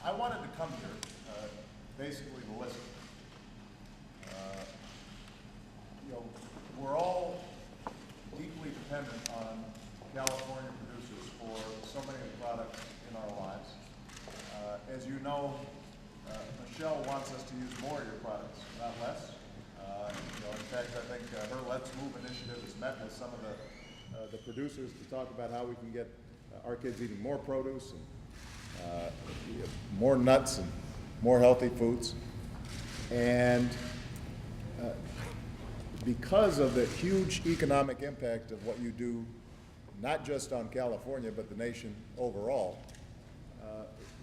I wanted to come here basically to listen. We're all deeply dependent on California producers for so many of the products in our lives. As you know, Michelle wants us to use more of your products, not less. In fact, I think her Let's Move initiative has met with some of the producers to talk about how we can get our kids eating more produce and more nuts and more healthy foods. And because of the huge economic impact of what you do, not just on California, but the nation overall,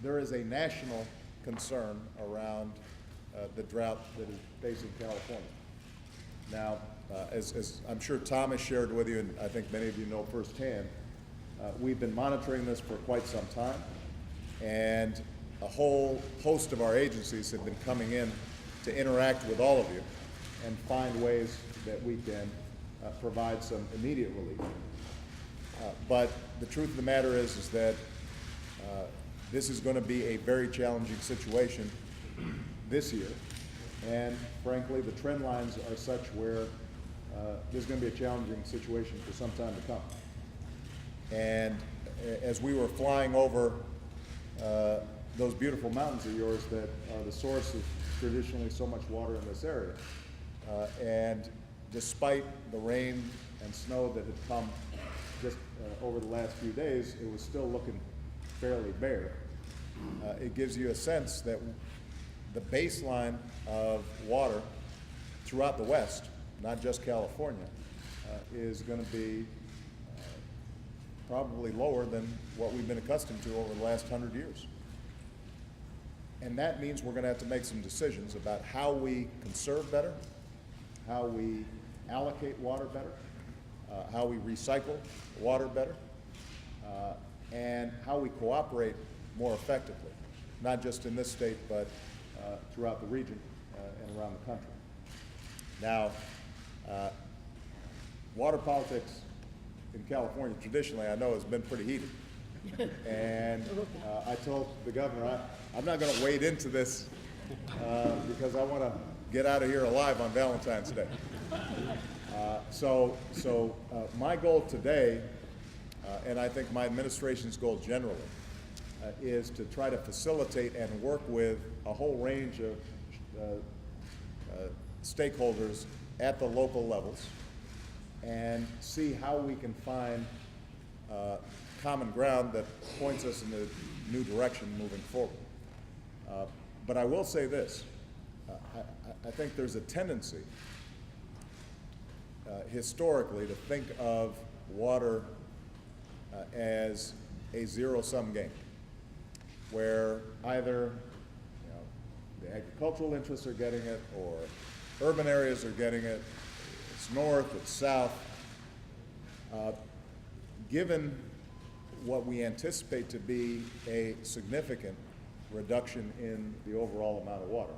there is a national concern around the drought that is facing California. Now, as I'm sure Tom has shared with you, and I think many of you know firsthand, we've been monitoring this for quite some time, and a whole host of our agencies have been coming in to interact with all of you and find ways that we can provide some immediate relief. But the truth of the matter is that this is going to be a very challenging situation this year, and frankly, the trend lines are such where there's going to be a challenging situation for some time to come. And as we were flying over those beautiful mountains of yours that are the source of traditionally so much water in this area, and despite the rain and snow that had come just over the last few days, it was still looking fairly bare. It gives you a sense that the baseline of water throughout the West, not just California, is going to be probably lower than what we've been accustomed to over the last 100 years. And that means we're going to have to make some decisions about how we conserve better, how we allocate water better, how we recycle water better, and how we cooperate more effectively, not just in this state, but throughout the region and around the country. Now, water politics in California traditionally, I know, has been pretty heated. And I told the governor, I'm not going to wade into this because I want to get out of here alive on Valentine's Day. So my goal today, and I think my administration's goal generally, is to try to facilitate and work with a whole range of stakeholders at the local levels and see how we can find common ground that points us in a new direction moving forward. But I will say this, I think there's a tendency historically to think of water as a zero-sum game, where either the agricultural interests are getting it or urban areas are getting it, it's north, it's south. Given what we anticipate to be a significant reduction in the overall amount of water,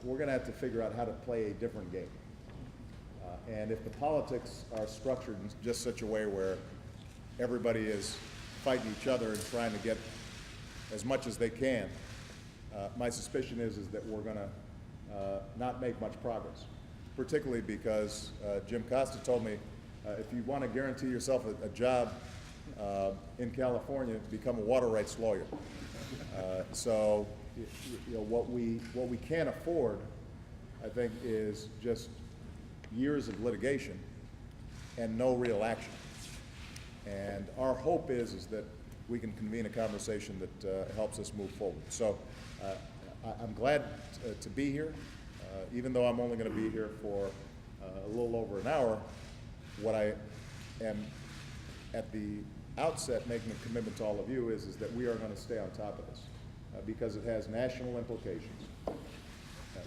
we're going to have to figure out how to play a different game. And if the politics are structured in just such a way where everybody is fighting each other and trying to get as much as they can, my suspicion is that we're going to not make much progress, particularly because Jim Costa told me if you want to guarantee yourself a job in California, become a water rights lawyer. So what we can't afford, I think, is just years of litigation and no real action. And our hope is that we can convene a conversation that helps us move forward. So I'm glad to be here, even though I'm only going to be here for a little over an hour. What I am at the outset making a commitment to all of you is that we are going to stay on top of this because it has national implications,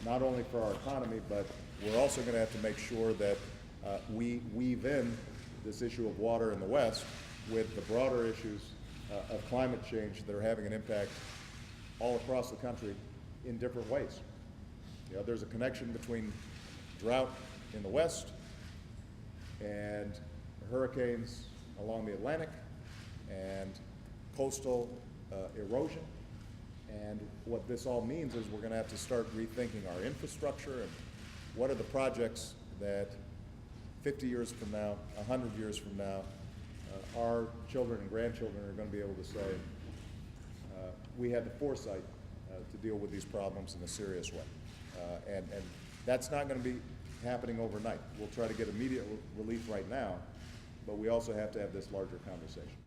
not only for our economy, but we're also going to have to make sure that we weave in this issue of water in the West with the broader issues of climate change that are having an impact all across the country in different ways. There's a connection between drought in the West and hurricanes along the Atlantic and coastal erosion. And what this all means is we're going to have to start rethinking our infrastructure and what are the projects that 50 years from now, 100 years from now, our children and grandchildren are going to be able to say, we had the foresight to deal with these problems in a serious way. And that's not going to be happening overnight. We'll try to get immediate relief right now, but we also have to have this larger conversation.